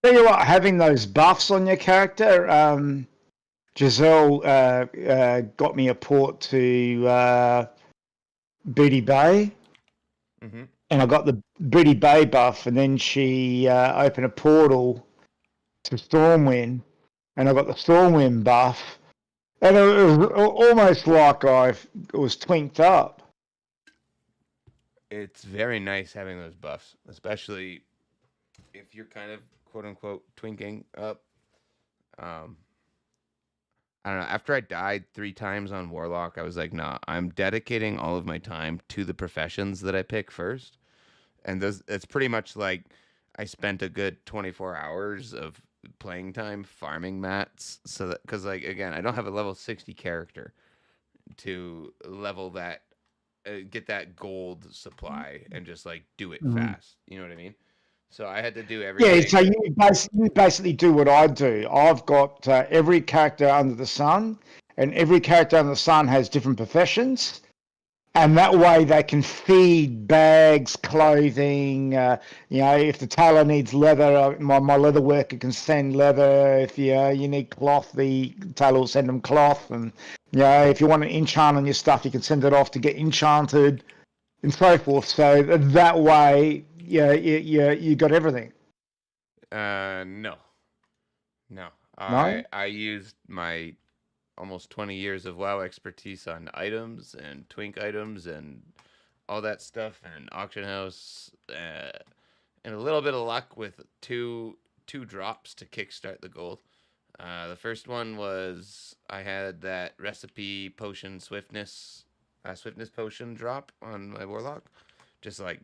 Tell you what, having those buffs on your character, Giselle got me a port to Booty Bay, Mm-hmm. and I got the Booty Bay buff, and then she opened a portal to Stormwind, and I got the Stormwind buff, and it was almost like I was twinked up. It's very nice having those buffs, especially if you're kind of quote unquote twinking up. Um, I don't know. After I died 3 times on Warlock, I was like, nah, I'm dedicating all of my time to the professions that I pick first. And those, it's pretty much like I spent a good 24 hours of playing time farming mats. So that, because, like, again, I don't have a level 60 character to level that, get that gold supply and just like do it Mm. fast. You know what I mean? So I had to do Yeah, so everything. you basically do what I do. I've got every character under the sun, and every character under the sun has different professions. And that way they can feed bags, clothing. If the tailor needs leather, my leather worker can send leather. If you need cloth, the tailor will send them cloth. And if you want an enchant on your stuff, you can send it off to get enchanted and so forth. So that way, you got everything. No, no. I No. I used my almost 20 years of WoW expertise on items and twink items and all that stuff and auction house, and a little bit of luck with two drops to kickstart the gold. The first one was I had that recipe potion swiftness potion drop on my warlock, just like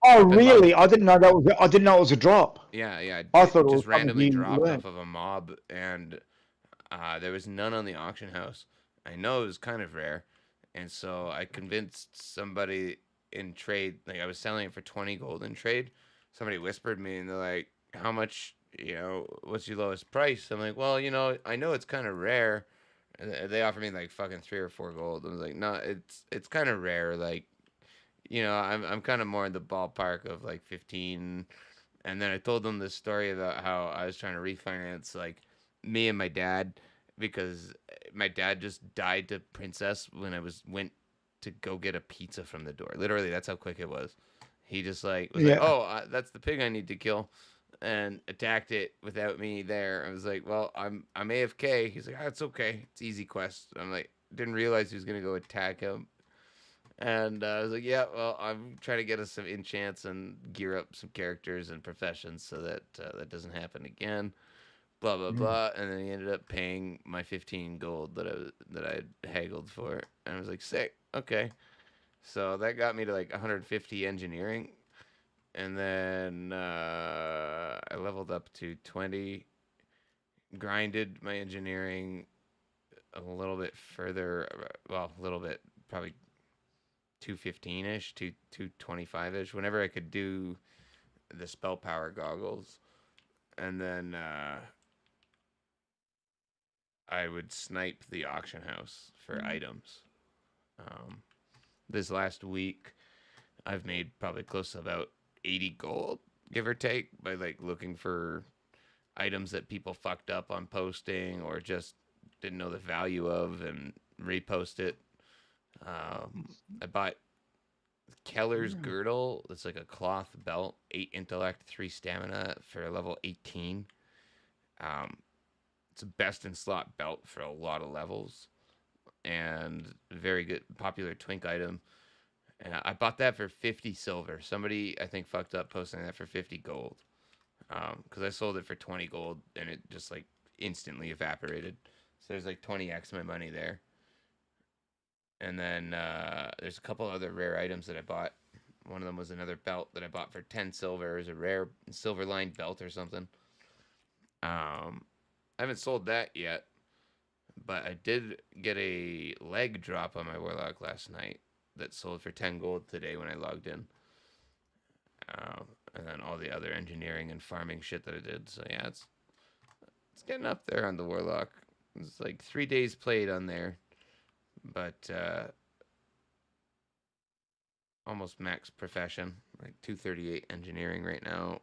Oh, up in level. really? I didn't know that was. I didn't know it was a drop. Yeah, I it thought it was just something randomly you dropped learned. off of a mob, and there was none on the auction house. I know it was kind of rare, and so I convinced somebody in trade. Like I was selling it for 20 gold in trade. Somebody whispered me, and they're like, "How much? What's your lowest price?" I'm like, "Well, I know it's kind of rare." And they offered me like fucking 3 or 4 gold. I was like, "No, it's kind of rare. Like, I'm kind of more in the ballpark of like 15." And then I told them this story about how I was trying to refinance like me and my dad because my dad just died to Princess when I went to go get a pizza from the door. Literally, that's how quick it was. He just like was like, Yeah. "Oh, that's the pig I need to kill," and attacked it without me there. I was like, "Well, I'm AFK." He's like, "Oh, it's okay. It's easy quest." I'm like, didn't realize he was gonna go attack him. And I was like, yeah, well, I'm trying to get us some enchants and gear up some characters and professions so that that doesn't happen again. Blah blah blah. And then he ended up paying my 15 gold that I haggled for, and I was like, sick, okay. So that got me to like 150 engineering, and then I leveled up to 20, grinded my engineering a little bit further. Well, a little bit, probably 215 ish, 225 ish. Whenever I could do the spell power goggles, and then I would snipe the auction house for items. Um, this last week, I've made probably close to about 80 gold, give or take, by like looking for items that people fucked up on posting or just didn't know the value of and repost it. I bought Keller's girdle. It's like a cloth belt, 8 intellect, 3 stamina for level 18. Um, it's a best in slot belt for a lot of levels and very good, popular twink item. And I bought that for 50 silver. Somebody I think fucked up posting that for 50 gold. Because I sold it for 20 gold and it just like instantly evaporated. So there's like 20x my money there. And then there's a couple other rare items that I bought. One of them was another belt that I bought for 10 silver. It was a rare silver lined belt or something. I haven't sold that yet, but I did get a leg drop on my warlock last night that sold for 10 gold today when I logged in. And then all the other engineering and farming shit that I did. So yeah, it's getting up there on the warlock. It's like 3 days played on there, but almost max profession, like 238 engineering right now.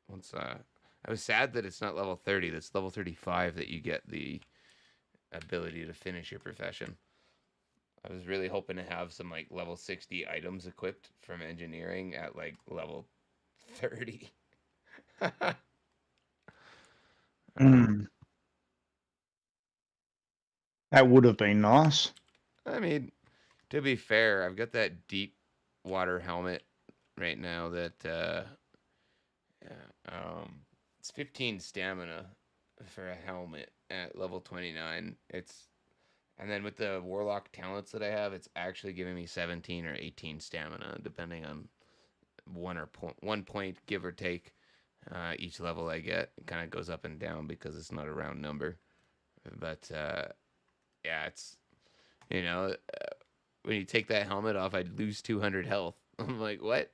Once I was sad that it's not level 30. That's level 35 that you get the ability to finish your profession. I was really hoping to have some like level 60 items equipped from engineering at like level 30. Mm, that would have been nice. I mean, to be fair, I've got that deep water helmet right now that yeah, it's 15 stamina for a helmet at level 29. It's and then with the warlock talents that I have, it's actually giving me 17 or 18 stamina depending on 1 point give or take. Each level I get it kind of goes up and down because it's not a round number. But yeah, it's you know when you take that helmet off, I'd lose 200 health. I'm like, what?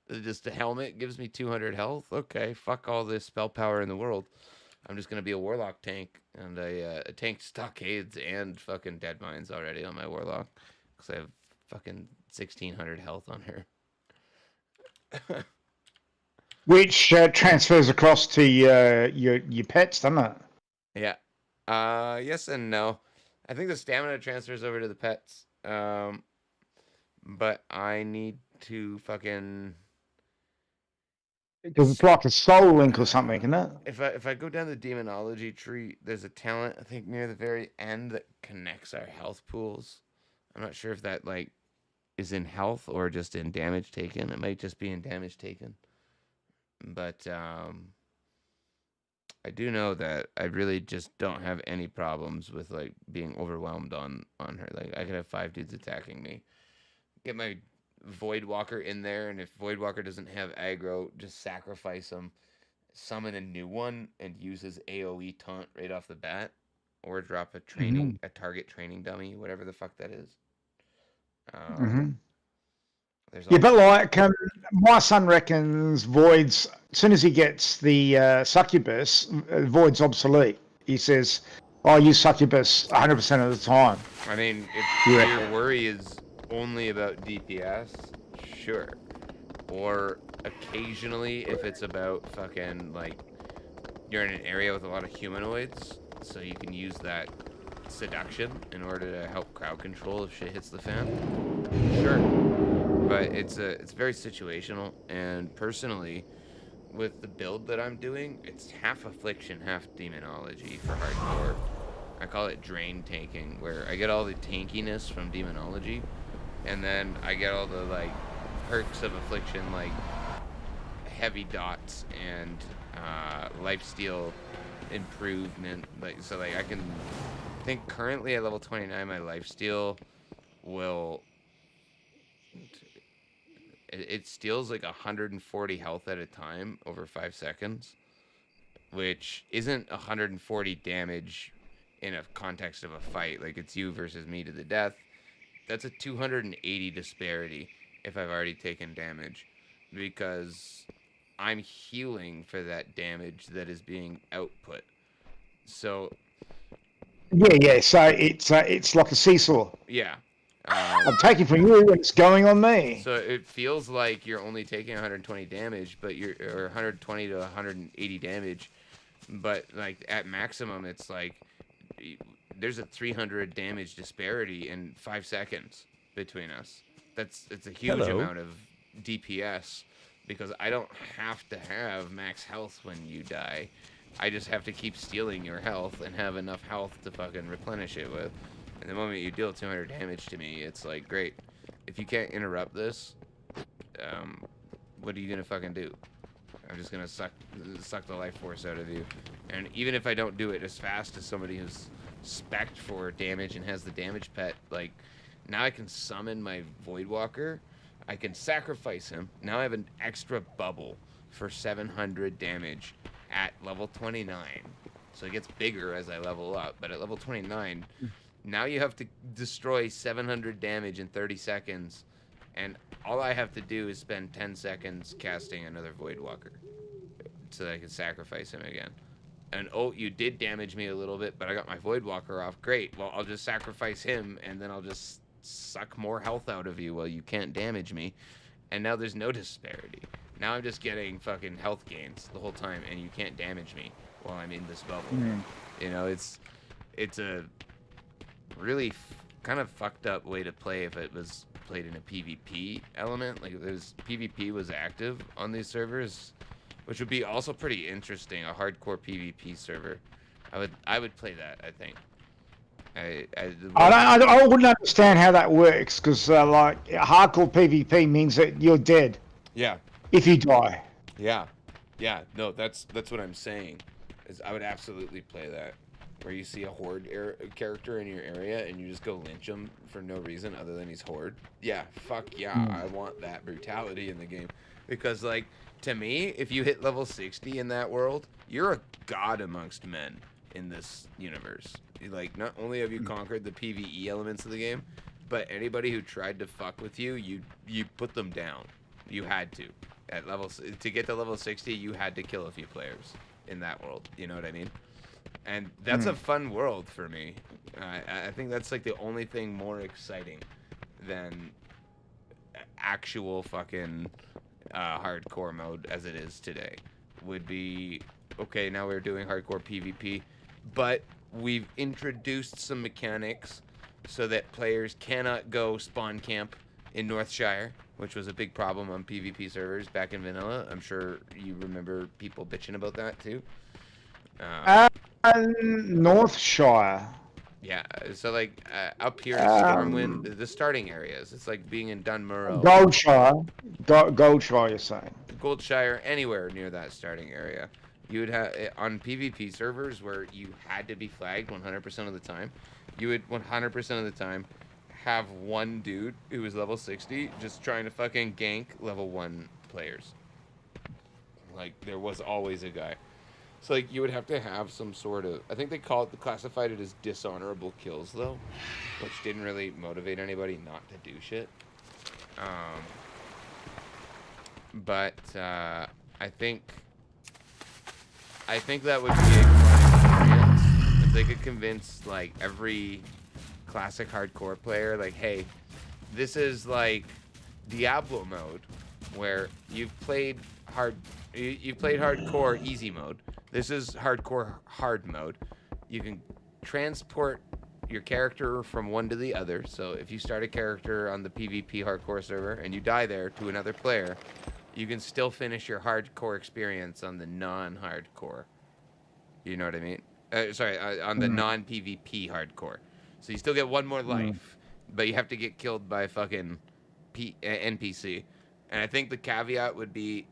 Just a helmet gives me 200 health? Okay, fuck all this spell power in the world. I'm just gonna be a warlock tank, and I tanked stockades and fucking dead mines already on my warlock, because I have fucking 1600 health on her. Which transfers across to your pets, doesn't it? Yeah. Yes and no. I think the stamina transfers over to the pets. But I need to fucking Because it's like a soul link or something, isn't it? if I go down the demonology tree, there's a talent I think near the very end that connects our health pools. I'm not sure if that like is in health or just in damage taken. It might just be in damage taken. But I do know that I really just don't have any problems with like being overwhelmed on her. Like I could have 5 dudes attacking me. Get my Void Walker in there, and if Void Walker doesn't have aggro, just sacrifice him, summon a new one, and use his AoE taunt right off the bat, or drop a target training dummy, whatever the fuck that is. Mm-hmm. There's Yeah, also but like my son reckons Void's as soon as he gets the succubus, Void's obsolete. He says, "I use succubus 100% of the time." I mean, if You your reckon? worry is only about DPS, sure. Or occasionally, if it's about fucking like you're in an area with a lot of humanoids, so you can use that seduction in order to help crowd control if shit hits the fan. Sure, but it's very situational. And personally, with the build that I'm doing, it's half affliction, half demonology for hardcore. I call it drain tanking, where I get all the tankiness from demonology, and then I get all the like perks of affliction, like heavy dots and lifesteal improvement. Like so, like I can think currently at level 29, my lifesteal will it steals like 140 health at a time over 5 seconds, which isn't 140 damage in a context of a fight. Like it's you versus me to the death. That's a 280 disparity if I've already taken damage, because I'm healing for that damage that is being output. So Yeah. So it's like a seesaw. yeah, I'm taking from you, and it's going on me. so it feels like you're only taking 120 damage, but you're or 120 to 180 damage, but like at maximum, it's like there's a 300 damage disparity in 5 seconds between us. It's a huge amount of DPS because I don't have to have max health when you die. I just have to keep stealing your health and have enough health to fucking replenish it with. And the moment you deal 200 damage to me, it's like, great. If you can't interrupt this, um, what are you gonna fucking do? I'm just gonna suck the life force out of you. And even if I don't do it as fast as somebody who's spec'd for damage and has the damage pet, like, now I can summon my Void Walker. I can sacrifice him. Now I have an extra bubble for 700 damage at level 29. So it gets bigger as I level up. But at level 29, now you have to destroy 700 damage in 30 seconds. And all I have to do is spend 10 seconds casting another Void Walker so that I can sacrifice him again. And oh, you did damage me a little bit, but I got my Void Walker off. Great. Well, I'll just sacrifice him, and then I'll just suck more health out of you while you can't damage me. And now there's no disparity. Now I'm just getting fucking health gains the whole time, and you can't damage me while I'm in this bubble. Mm. You know, it's a really kind of fucked up way to play if it was played in a PvP element. Like, if PvP was active on these servers, which would be also pretty interesting. A hardcore PvP server, I would play that. I think. I wouldn't understand how that works because like hardcore PvP means that you're dead Yeah, if you die. yeah, yeah. No, that's what I'm saying. Is I would absolutely play that, where you see a horde character in your area and you just go lynch him for no reason other than he's horde. Yeah, fuck yeah, I want that brutality in the game, because like, to me, if you hit level 60 in that world, you're a god amongst men in this universe. Like, not only have you conquered the PvE elements of the game, but anybody who tried to fuck with you, you put them down. You had to. At to get to level 60, you had to kill a few players in that world. You know what I mean? And that's a fun world for me. I think that's like the only thing more exciting than actual fucking hardcore mode as it is today. Would be, okay, now we're doing hardcore PvP, but we've introduced some mechanics so that players cannot go spawn camp in Northshire, which was a big problem on PvP servers back in vanilla. I'm sure you remember people bitching about that too. Northshire. Yeah, so like up here in Stormwind, the starting areas, it's like being in Dunmurrow, Goldshire. Goldshire, you're saying? Goldshire, anywhere near that starting area. You would have on PvP servers where you had to be flagged 100% of the time. You would 100% of the time have one dude who was level 60 just trying to fucking gank level 1 players. Like, there was always a guy. So like, you would have to have some sort of, I think they classified it as dishonorable kills though, which didn't really motivate anybody not to do shit. But I think that would be a fun experience if they could convince like every classic hardcore player, like, hey, this is like Diablo mode, where you've played hardcore easy mode. This is hardcore hard mode. You can transport your character from one to the other. So if you start a character on the PvP hardcore server and you die there to another player, you can still finish your hardcore experience on the non-hardcore. You know what I mean? On the non-PvP hardcore. So you still get one more life, but you have to get killed by a fucking NPC. And I think the caveat would be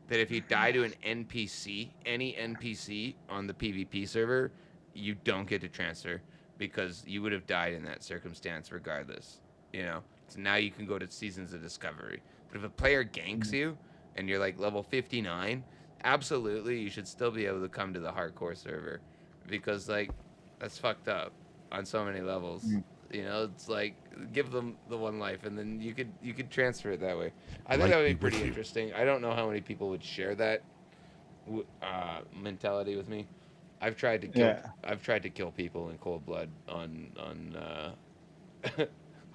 that if you die to an NPC, any NPC on the PvP server, you don't get to transfer, because you would have died in that circumstance regardless. You know? So now you can go to Seasons of Discovery. But if a player ganks you and you're like level 59, absolutely you should still be able to come to the hardcore server, because like, that's fucked up on so many levels. You know, it's like, give them the one life, and then you could transfer it that way. I think that would be pretty interesting. I don't know how many people would share that mentality with me. I've tried to kill people in cold blood on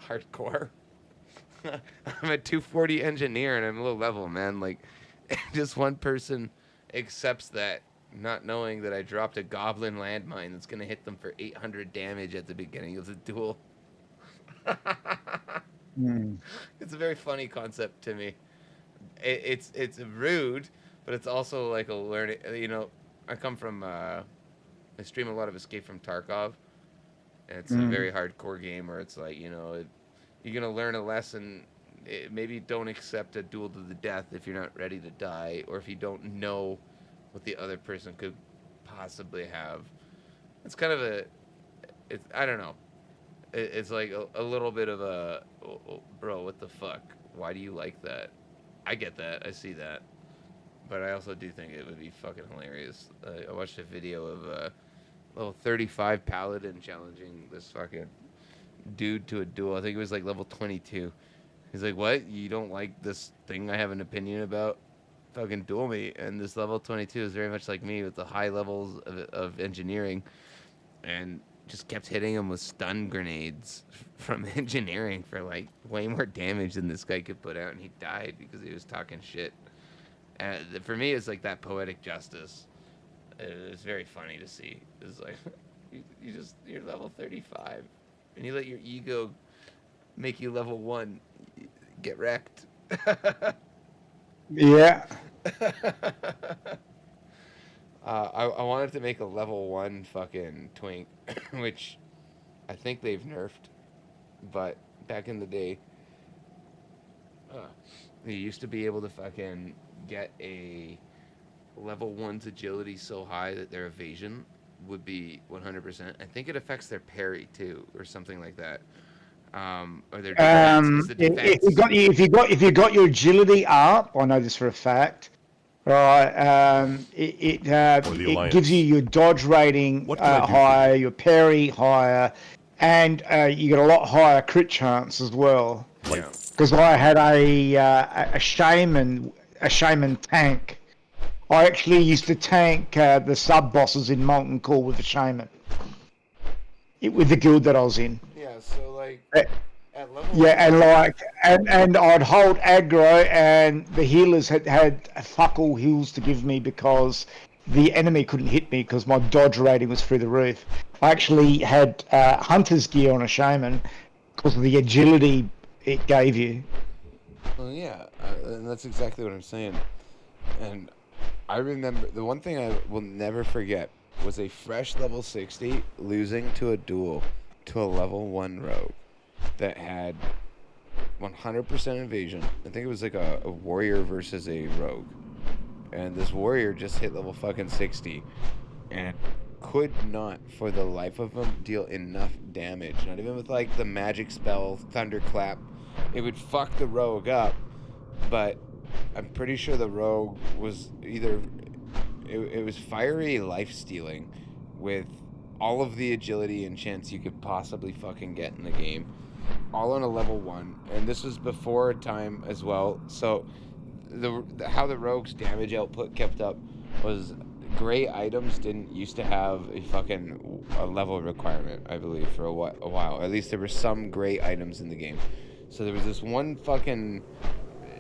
hardcore. I'm a 240 engineer and I'm low level, man. Like, just one person accepts that, not knowing that I dropped a goblin landmine that's gonna hit them for 800 damage at the beginning of the duel. It's a very funny concept to me. It's rude, but it's also like a learning. You know, I come from I stream a lot of Escape from Tarkov, and it's a very hardcore game where it's like, you know, you're gonna learn a lesson. Maybe don't accept a duel to the death if you're not ready to die, or if you don't know what the other person could possibly have. It's kind of I don't know. It's like a little bit of a, bro, what the fuck? Why do you like that? I get that. I see that. But I also do think it would be fucking hilarious. I watched a video of a level 35 paladin challenging this fucking dude to a duel. I think it was like level 22. He's like, what? You don't like this thing I have an opinion about? Fucking duel me. And this level 22 is very much like me, with the high levels of engineering, and just kept hitting him with stun grenades from engineering for like way more damage than this guy could put out, and he died because he was talking shit. For me, it's like that poetic justice. It's very funny to see. It's like you're level 35, and you let your ego make you level 1. Get wrecked. Yeah. I wanted to make a level 1 fucking twink, which I think they've nerfed, but back in the day, you used to be able to fucking get a level 1's agility so high that their evasion would be 100%. I think it affects their parry too, or something like that. Or their defense. It's the defense. If you got your agility up, I know this for a fact. Right, it gives you your dodge rating higher, your parry higher, and you get a lot higher crit chance as well. Yeah. Because I had a shaman tank. I actually used to tank the sub bosses in Molten Core with the shaman. With the guild that I was in. Yeah. So like. At level and I'd hold aggro, and the healers had fuck all heals to give me because the enemy couldn't hit me because my dodge rating was through the roof. I actually had hunter's gear on a shaman because of the agility it gave you. Well, yeah, and that's exactly what I'm saying. And I remember the one thing I will never forget was a fresh level 60 losing to a duel to a level 1 rogue that had 100% evasion. I think it was like a warrior versus a rogue. And this warrior just hit level fucking 60 and could not, for the life of him, deal enough damage. Not even with like the magic spell, Thunderclap. It would fuck the rogue up, but I'm pretty sure the rogue was either... It was fiery life stealing with all of the agility and chance you could possibly fucking get in the game. All on a level 1, and this was before a time as well. So, how the rogue's damage output kept up was gray items didn't used to have a level requirement, I believe, for a while. At least there were some gray items in the game. So there was this one fucking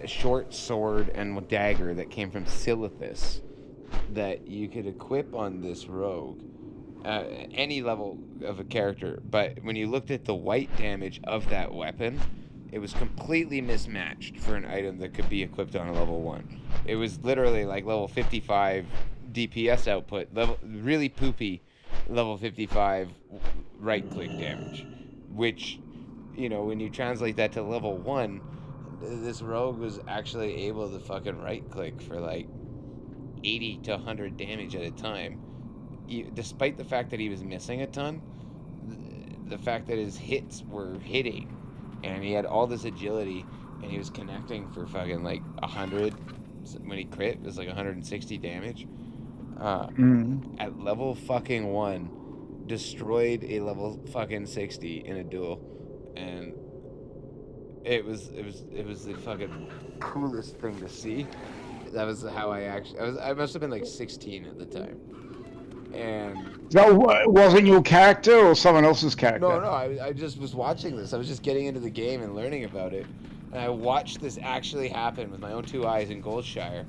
short sword and dagger that came from Silithus that you could equip on this rogue. Any level of a character, but when you looked at the white damage of that weapon, it was completely mismatched for an item that could be equipped on a level 1. It was literally like level 55 DPS output, really poopy level 55 right click damage, which, when you translate that to level 1, this rogue was actually able to fucking right click for like 80 to 100 damage at a time. Despite the fact that he was missing a ton, the fact that his hits were hitting, and he had all this agility, and he was connecting for fucking like 100. When he crit, it was like 160 damage. At level fucking 1, destroyed a level fucking 60 in a duel, and it was the fucking coolest thing to see. That was how I must have been like 16 at the time. And that wasn't your character or someone else's character? No, I just was watching this. I was just getting into the game and learning about it. And I watched this actually happen with my own 2 eyes in Goldshire.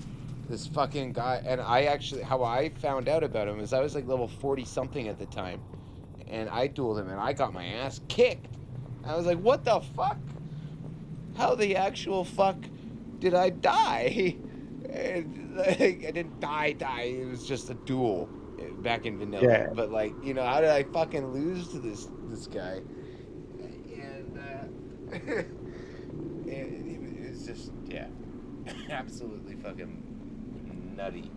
This fucking guy, and how I found out about him is I was like level 40 something at the time. And I dueled him and I got my ass kicked. I was like, what the fuck? How the actual fuck did I die? And, like, I didn't die. It was just a duel back in vanilla. Yeah. But like, how did I fucking lose to this guy? And it was just, yeah, absolutely fucking nutty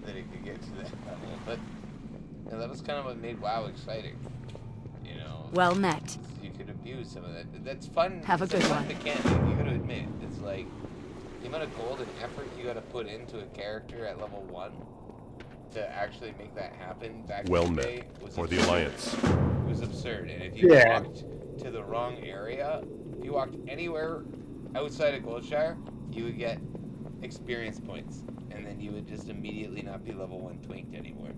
that it could get to that level. But that was kind of what made WoW exciting. Well met. You could abuse some of that. That's fun. Have a good one. Mechanic, you gotta admit, it's like the amount of gold and effort you gotta put into a character at level 1 to actually make that happen back in the day was for the Alliance. It was absurd. And if you walked to the wrong area, if you walked anywhere outside of Goldshire, you would get experience points, and then you would just immediately not be level 1 twinked anymore.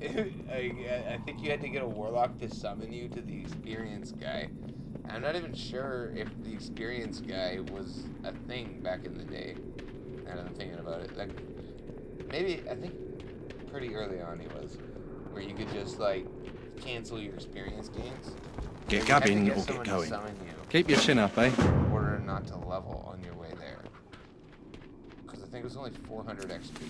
I think you had to get a warlock to summon you to the experience guy. I'm not even sure if the experience guy was a thing back in the day. now that I'm thinking about it. Like, maybe, I think pretty early on he was, where you could just, like, cancel your experience gains. Get gabbing or get going. Keep your chin up, eh? In order not to level on your way there. Because I think it was only 400 XP.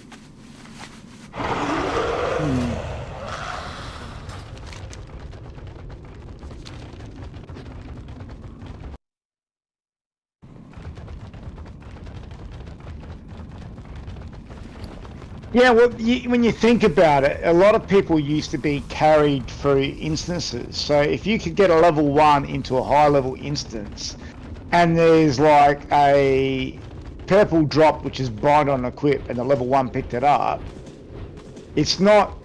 Yeah, well, when you think about it, a lot of people used to be carried through instances. So if you could get a level 1 into a high level instance, and there's like a purple drop which is bind on equip, and the level 1 picked it up, it's not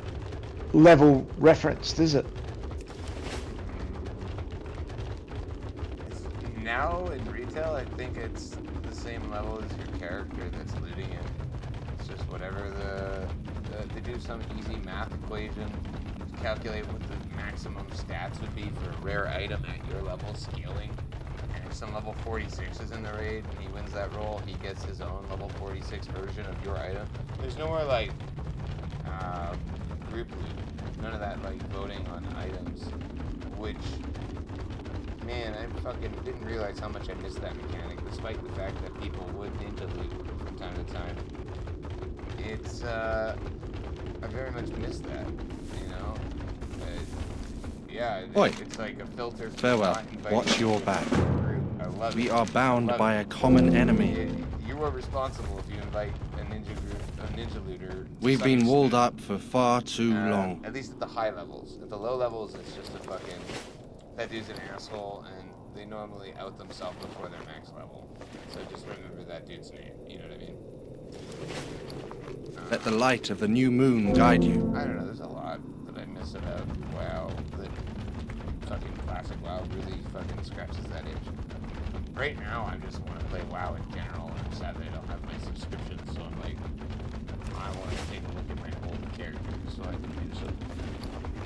level referenced, is it? Now in retail, I think it's the same level as your character that's looting it. It's just whatever they do some easy math equation to calculate what the maximum stats would be for a rare item at your level scaling. And if some level 46 is in the raid and he wins that roll, he gets his own level 46 version of your item. There's no more like group loot, none of that like voting on items, which, man, I fucking didn't realize how much I missed that mechanic, despite the fact that people would ninja loot from time to time. It's, I very much missed that, you know? Yeah, it's like a filter. Farewell. Watch your back. I love We it. are bound by a common enemy. You are responsible if you invite a ninja group, a ninja looter. We've been walled up for far too long. At least at the high levels. At the low levels, it's just a fucking... That dude's an asshole, and they normally out themselves before their max level. So just remember that dude's name, you know what I mean? Let the light of the new moon guide you. I don't know, there's a lot that I miss about WoW that fucking classic WoW really fucking scratches that itch. Right now, I just want to play WoW in general, and sadly I don't have my subscription, so I'm like, I want to take a look at my old characters so I can do some,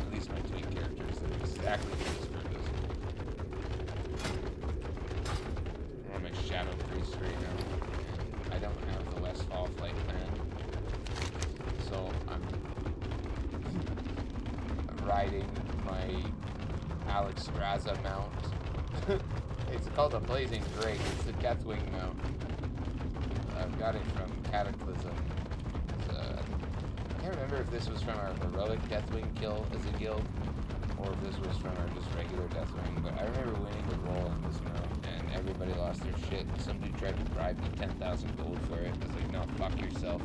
at least my twin characters that are exactly for this purpose. I'm on my Shadow Priest right now, and I don't have the Westfall flight plan. So I'm riding my Alex Raza mount. It's called a Blazing Drake. It's the Deathwing mount. I've got it from Cataclysm. I can't remember if this was from our heroic Deathwing kill as a guild, or if this was from our just regular Deathwing. But I remember winning the roll in this mount, and everybody lost their shit. Somebody tried to bribe me 10,000 gold for it. I was like, no, fuck yourself.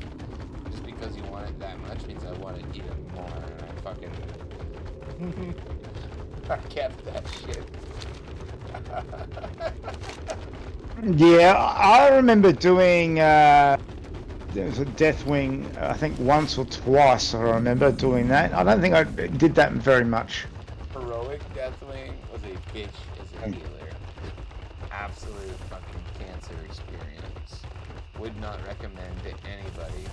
Just because you want it that much means I want it even more, and I fucking... I kept that shit. Yeah, I remember doing, there was a Deathwing, I think once or twice I remember doing that. I don't think I did that very much. Heroic Deathwing was a bitch as a healer. Absolute fucking cancer experience. Would not recommend to anybody.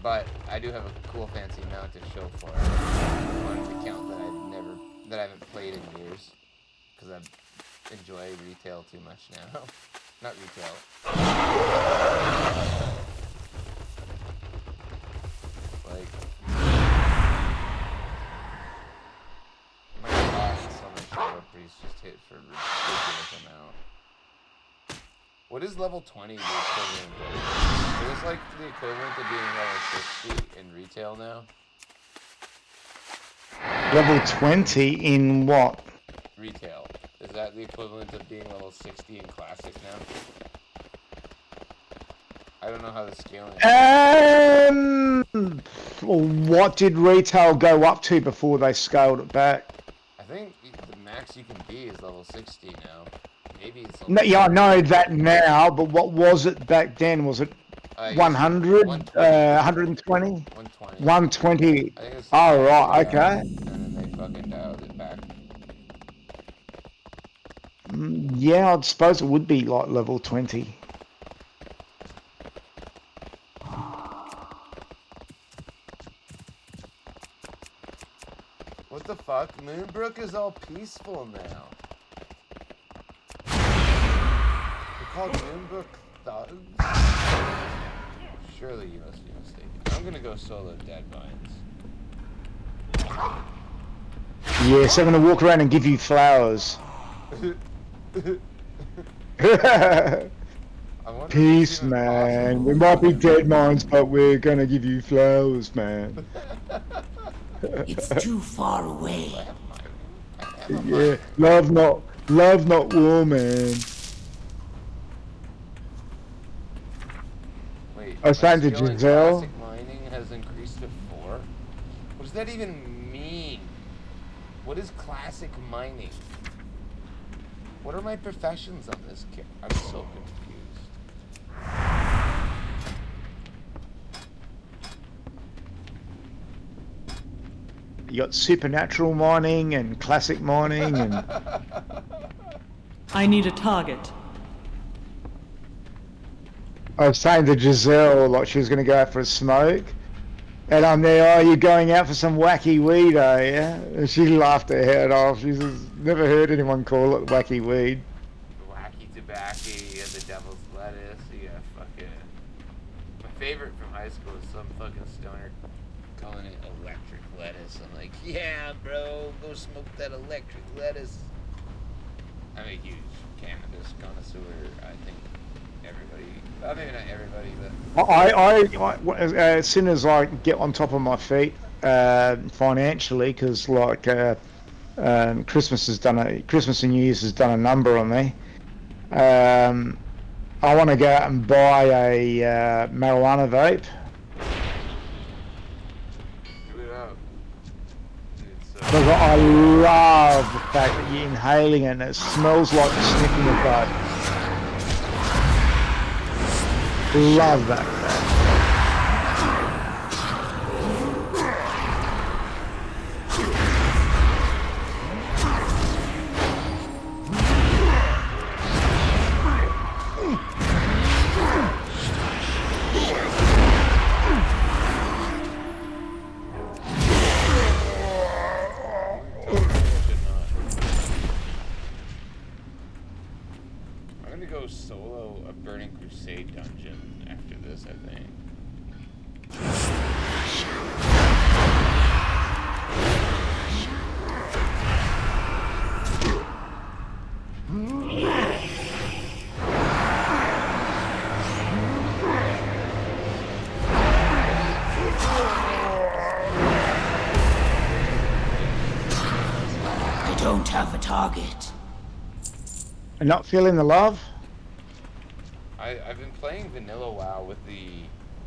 But I do have a cool fancy mount to show for it on an account that I haven't played in years, because I enjoy retail too much now. Not retail. Like, my costs on my Shadow Priest just hit for a ridiculous amount. What is level 20 the equivalent of? It was like the equivalent of being level 60 in retail now. Level 20 in what? Retail. Is that the equivalent of being level 60 in Classic now? I don't know how the scaling is. What did retail go up to before they scaled it back? I think the max you can be is level 60 now. Maybe it's No, yeah, I know that now, but what was it back then? Was it 100? 120? 120. 120. Oh, right, okay. And then they fucking dialed it back. Yeah, I'd suppose it would be like level 20. What the fuck? Moonbrook is all peaceful now. They're called Moonbrook thugs? Surely you must be mistaken. I'm gonna go solo Dead Vines. Yes, I'm gonna walk around and give you flowers. Peace, man. We might be dead mines, but we're gonna give you flowers, man. It's too far away. Yeah, love not war, man. Wait, I was saying to skill in Giselle. classic mining has increased to 4? What does that even mean? What is classic mining? What are my professions on this kit? I'm so confused. You got supernatural mining and classic mining and... I need a target. I was saying to Giselle, like she was going to go out for a smoke. And I'm there, oh, you're going out for some wacky weed, are you? And she laughed her head off. She says, never heard anyone call it wacky weed. Wacky tobacco and the devil's lettuce. Yeah, fucking... My favorite from high school is some fucking stoner calling it electric lettuce. I'm like, yeah, bro, go smoke that electric lettuce. I'm a huge cannabis connoisseur. I think everybody, well, maybe not everybody, but I as soon as I get on top of my feet financially, because like Christmas and New Year's has done a number on me. I want to go out and buy a marijuana vape. Because I love the fact that you're inhaling it and it smells like you're sniffing a bud. Love that fact. solo a Burning Crusade dungeon after this, I think. I don't have a target. And not feeling the love? I've been playing Vanilla WoW with the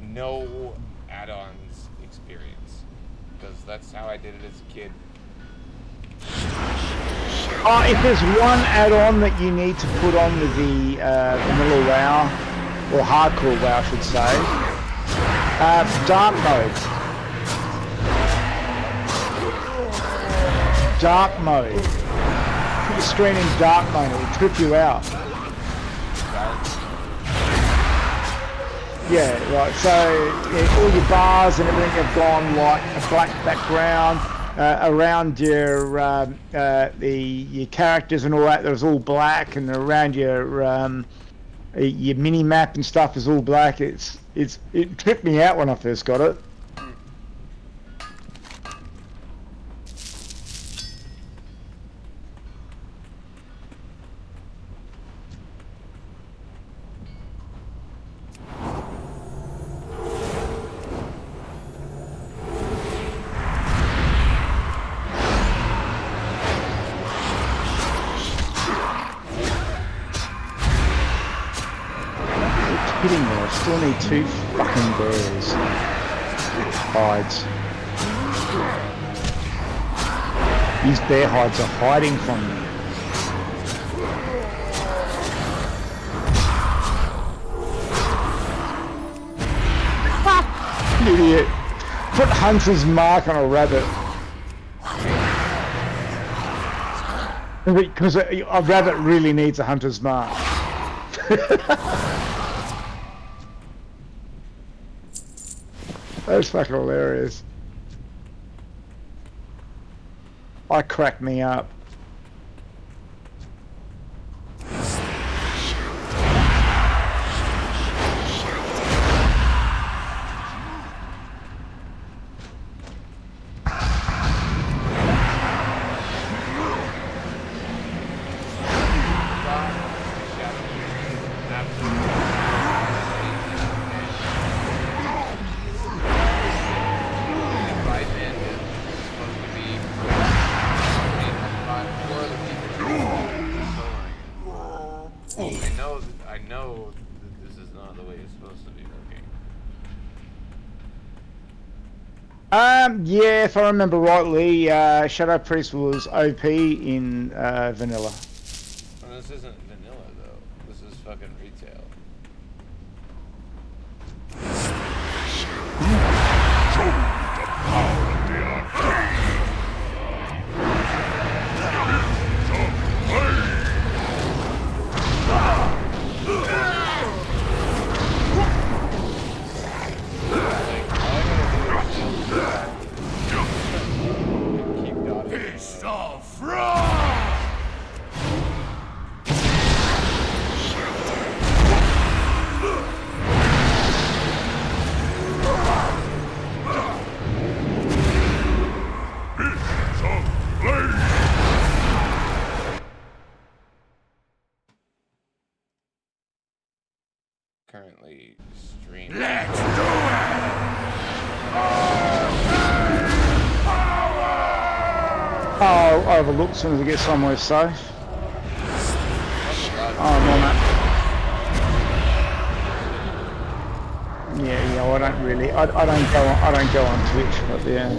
no add-ons experience, because that's how I did it as a kid. If there's one add-on that you need to put on with the Vanilla WoW, or Hardcore WoW I should say, dark mode. Dark mode. Put your screen in dark mode, it'll trip you out. Yeah, right, so yeah, all your bars and everything have gone like a black background, around your your characters and all that, there's all black, and around your mini map and stuff is all black. It tripped me out when I first got it. Kidding me, I still need 2 fucking bears. Hides. These bear hides are hiding from me. Idiot. Put Hunter's Mark on a rabbit. Because a rabbit really needs a Hunter's Mark. That's fucking hilarious. I cracked me up. supposed to be working. Yeah, if I remember rightly, Shadow Priest was OP in vanilla. Well, this isn't vanilla though. This is fucking retail. Currently streaming. Let's do it! I'll overlook as soon as I get somewhere safe. Oh, I'm on that. Yeah, I don't really. I don't go on Twitch, but yeah.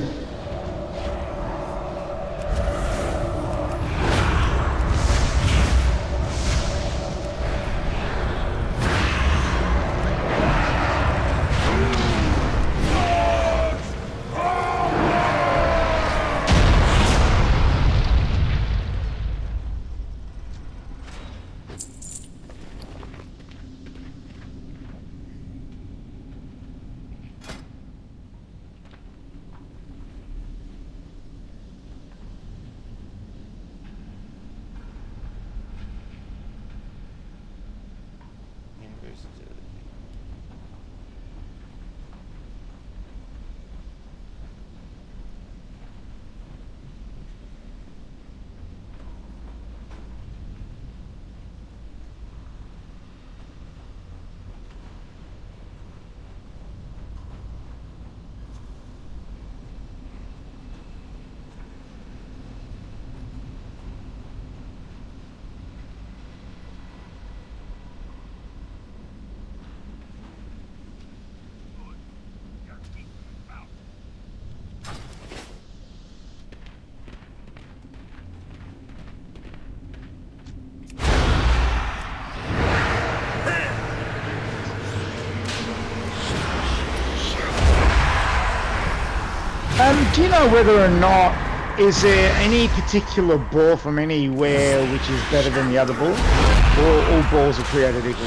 Do you know whether or not, is there any particular ball from anywhere which is better than the other ball? Or all balls are created equal?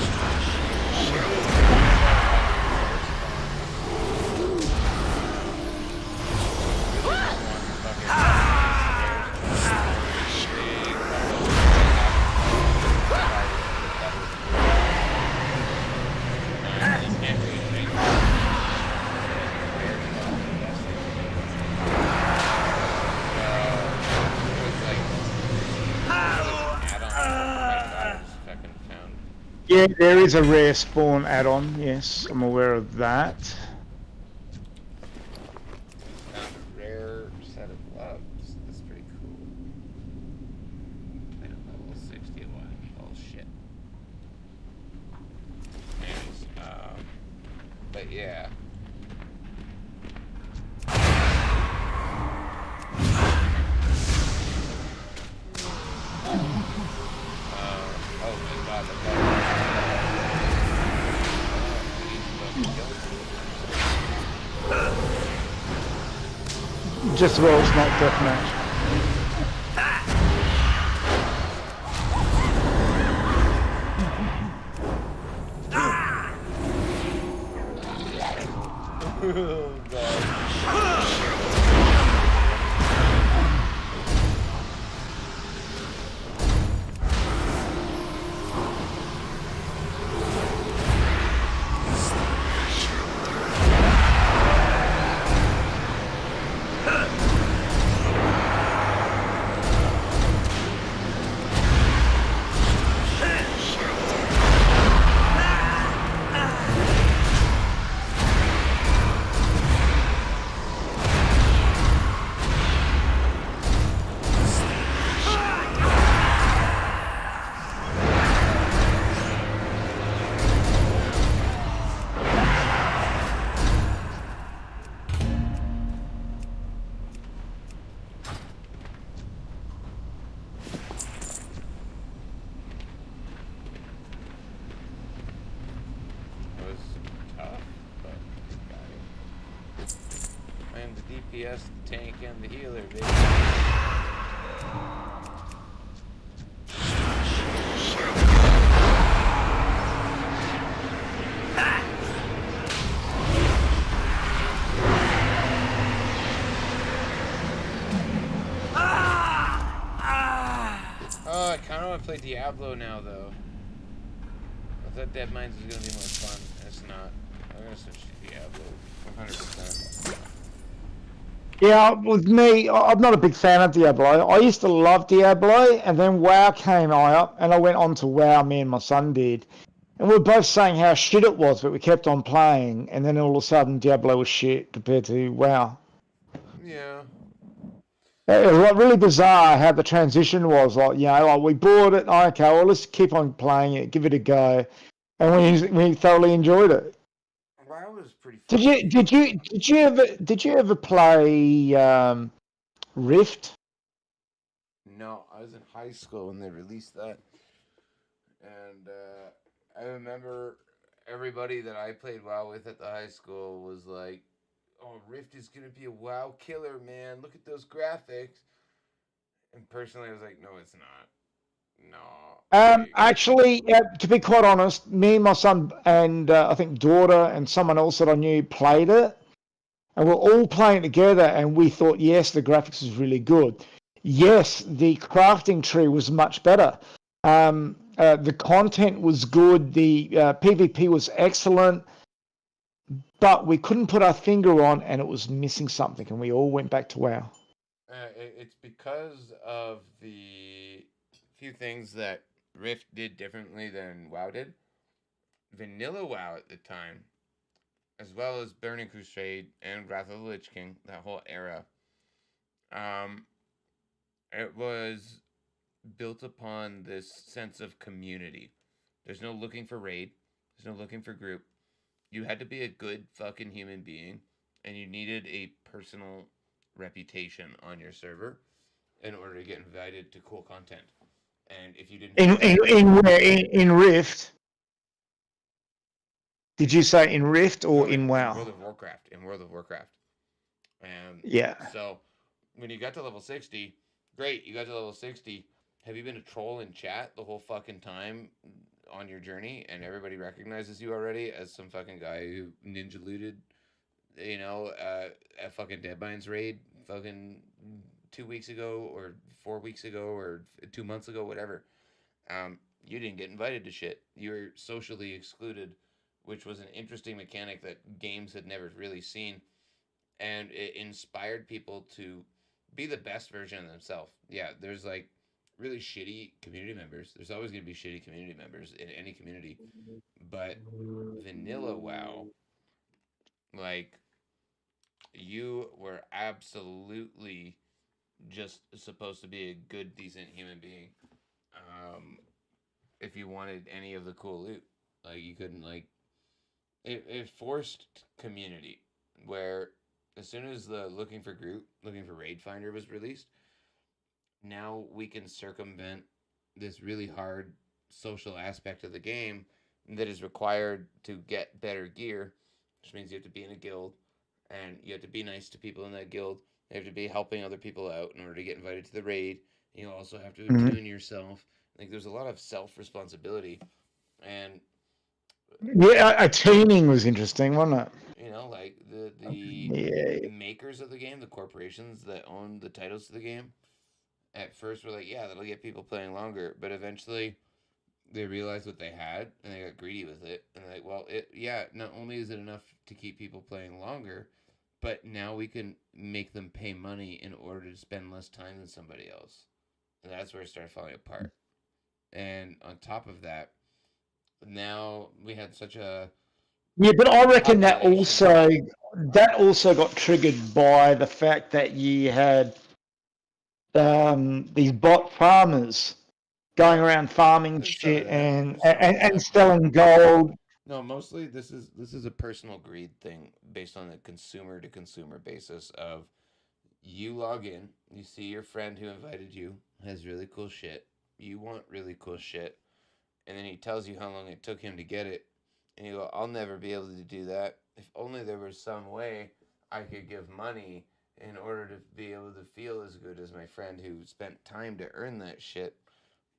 Yeah, there is a rare spawn add-on, yes, I'm aware of that. Found a rare set of gloves. That's pretty cool. I don't know, level 60 one. Oh shit. Anyways, but yeah. Oh my god, the Just as well it's not deathmatch. oh god. DPS, the tank, and the healer, baby. Oh, I kind of want to play Diablo now, though. I thought Dead Mines was going to be more fun. It's not. I'm going to switch to Diablo 100%. Yeah, with me, I'm not a big fan of Diablo. I used to love Diablo, and then WoW came out, and I went on to WoW, me and my son did. And we were both saying how shit it was, but we kept on playing, and then all of a sudden Diablo was shit compared to WoW. Yeah. It was like really bizarre how the transition was. Like, like we bought it, okay, well, let's keep on playing it, give it a go. And we thoroughly enjoyed it. WoW was pretty fun. Did you ever play Rift? No, I was in high school when they released that. And I remember everybody that I played WoW with at the high school was like, oh, Rift is going to be a WoW killer, man. Look at those graphics. And personally, I was like, no, it's not. No. Actually, to be quite honest, me, my son, and I think daughter and someone else that I knew played it, and we're all playing together, and we thought, yes, the graphics is really good. Yes, the crafting tree was much better. The content was good. The PvP was excellent, but we couldn't put our finger on, and it was missing something, and we all went back to WoW. It's because of the few things that Rift did differently than WoW did. Vanilla WoW at the time, as well as Burning Crusade and Wrath of the Lich King, that whole era, it was built upon this sense of community. There's no looking for raid. There's no looking for group. You had to be a good fucking human being, and you needed a personal reputation on your server in order to get invited to cool content. And if you didn't have In Rift, did you say in Rift or in WoW? in World of Warcraft, and Yeah. so when you got to level 60, great, you got to level 60. Have you been a troll in chat the whole fucking time on your journey, and everybody recognizes you already as some fucking guy who ninja looted, a fucking Dead Mines raid fucking 2 weeks ago or 4 weeks ago or 2 months ago, whatever. You didn't get invited to shit. You were socially excluded, which was an interesting mechanic that games had never really seen, and it inspired people to be the best version of themselves. Yeah, there's like really shitty community members. There's always going to be shitty community members in any community, but vanilla WoW, like, you were absolutely just supposed to be a good, decent human being. If you wanted any of the cool loot, like, you couldn't, like, it forced community, where as soon as the looking for raid finder was released, now we can circumvent this really hard social aspect of the game that is required to get better gear, which means you have to be in a guild, and you have to be nice to people in that guild. You have to be helping other people out in order to get invited to the raid. You also have to attune yourself. Like, there's a lot of self responsibility, and Yeah, tuning was interesting, wasn't it? like the Yeah. makers of the game, the corporations that own the titles to the game, at first were like, yeah, that'll get people playing longer, but eventually they realized what they had and they got greedy with it, and they're like, well, not only is it enough to keep people playing longer, but now we can make them pay money in order to spend less time than somebody else. And that's where it started falling apart. And on top of that, now we had such a Yeah, but I reckon population. that also got triggered by the fact that you had these bot farmers going around farming There's some of shit that. and There's some of and that. selling gold. No, mostly this is a personal greed thing based on a consumer to consumer basis of, you log in, you see your friend who invited you has really cool shit. You want really cool shit, and then he tells you how long it took him to get it, and you go, I'll never be able to do that. If only there was some way I could give money in order to be able to feel as good as my friend who spent time to earn that shit.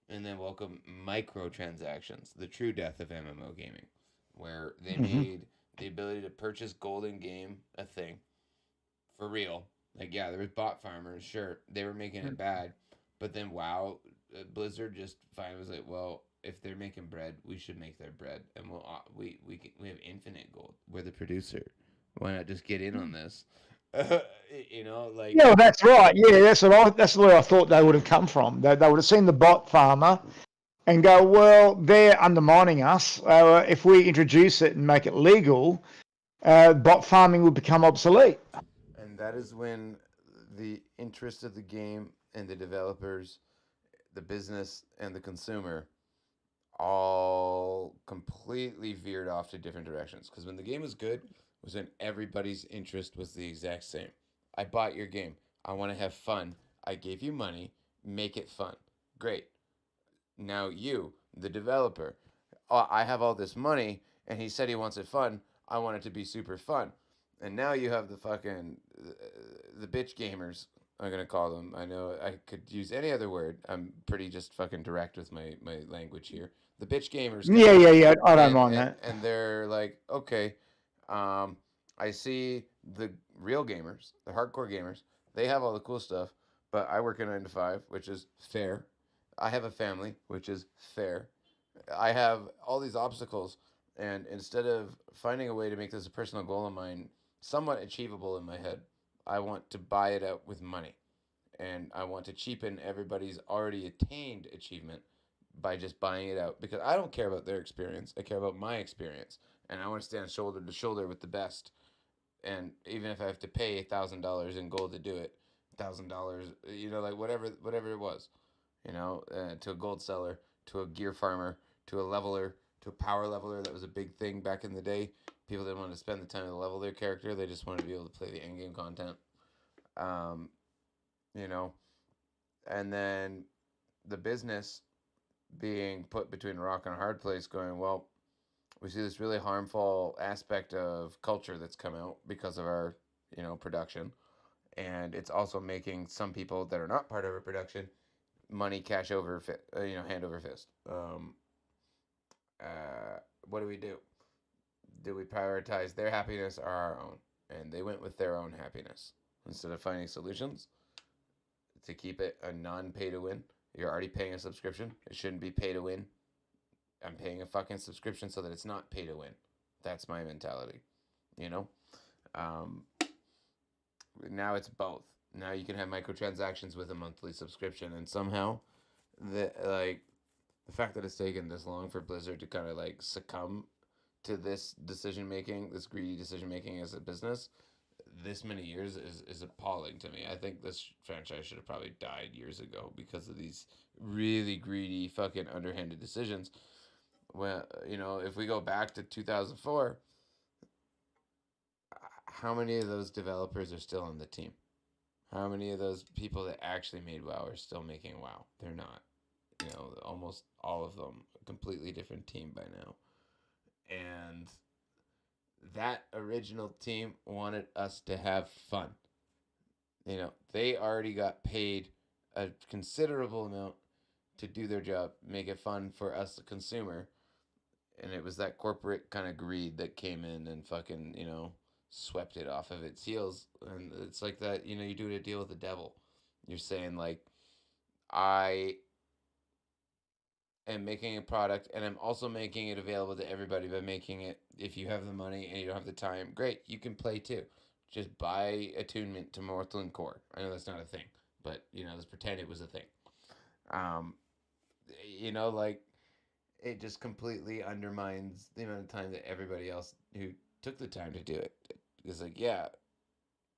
And then welcome microtransactions, the true death of MMO gaming, where they made the ability to purchase gold in game a thing for real. Like, yeah, there was bot farmers, sure, they were making it bad, but then WoW, Blizzard just finally was like, well, if they're making bread, we should make their bread, and we have infinite gold. We're the producer. Why not just get in on this? You know, like Yeah, well, that's right. Yeah, that's where I thought they would have come from. They would have seen the bot farmer and go, well, they're undermining us. If we introduce it and make it legal, bot farming will become obsolete. and that is when the interest of the game and the developers, the business and the consumer all completely veered off to different directions. Because when the game was good, was when everybody's interest was the exact same. I bought your game. I want to have fun. I gave you money. Make it fun. Great. Now you, the developer, oh, I have all this money, and he said he wants it fun. I want it to be super fun. And now you have the fucking the bitch gamers. I'm gonna call them. I know I could use any other word. I'm pretty just fucking direct with my language here. The bitch gamers come Yeah, out, yeah, yeah. I don't and mind and, that. and they're like, okay, I see the real gamers, the hardcore gamers. They have all the cool stuff, but I work a 9 to 5, which is fair. I have a family, which is fair. I have all these obstacles, and instead of finding a way to make this a personal goal of mine, somewhat achievable in my head, I want to buy it out with money. And I want to cheapen everybody's already attained achievement by just buying it out because I don't care about their experience. I care about my experience. And I want to stand shoulder to shoulder with the best. And even if I have to pay $1,000 in gold to do it, $1,000, like whatever it was, to a gold seller, to a gear farmer, to a leveler, to a power leveler. That was a big thing back in the day. People didn't want to spend the time to level their character. They just wanted to be able to play the end game content. Um, you know, and then the business being put between a rock and a hard place, going, well, we see this really harmful aspect of culture that's come out because of our, production. And it's also making some people that are not part of our production money cash over, hand over fist. What do we do? Do we prioritize their happiness or our own? And they went with their own happiness instead of finding solutions to keep it a non-pay to win. You're already paying a subscription. It shouldn't be pay to win. I'm paying a fucking subscription so that it's not pay to win. That's my mentality. Um, Now it's both. Now you can have microtransactions with a monthly subscription, and somehow the fact that it's taken this long for Blizzard to kind of succumb to this decision making, this greedy decision making as a business, this many years is appalling to me. I think this franchise should have probably died years ago because of these really greedy, fucking underhanded decisions. Well, if we go back to 2004, how many of those developers are still on the team? How many of those people that actually made WoW are still making WoW? They're not. Almost all of them, a completely different team by now. And that original team wanted us to have fun. They already got paid a considerable amount to do their job, make it fun for us, the consumer. And it was that corporate kind of greed that came in and fucking, swept it off of its heels. And it's like that, you do a deal with the devil. You're saying, like, I am making a product and I'm also making it available to everybody by making it, if you have the money and you don't have the time, great, you can play too. Just buy attunement to Mortal Core. I know that's not a thing, but, let's pretend it was a thing. Like, it just completely undermines the amount of time that everybody else who took the time to do it. It's like, yeah,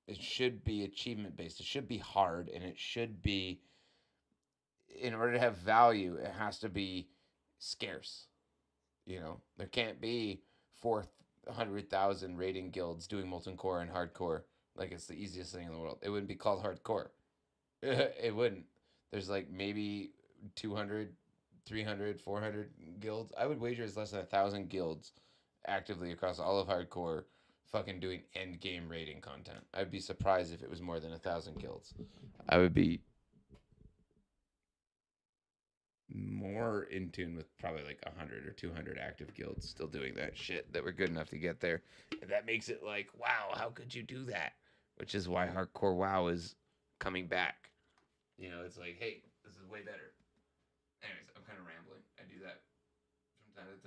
it should be achievement based. It should be hard, and it should be, in order to have value, it has to be scarce. There can't be 400,000 raiding guilds doing Molten Core and Hardcore like it's the easiest thing in the world. It wouldn't be called Hardcore. It wouldn't. There's like maybe 200, 300, 400 guilds. I would wager it's less than 1,000 guilds actively across all of Hardcore fucking doing end game raiding content. I'd be surprised if it was more than 1,000 kills. I would be more in tune with probably like 100 or 200 active guilds still doing that shit that were good enough to get there. And that makes it like, wow, how could you do that? Which is why hardcore WoW is coming back. You know, it's like, hey, this is way better. Anyways, I'm kind of rambling. I do that from time to time.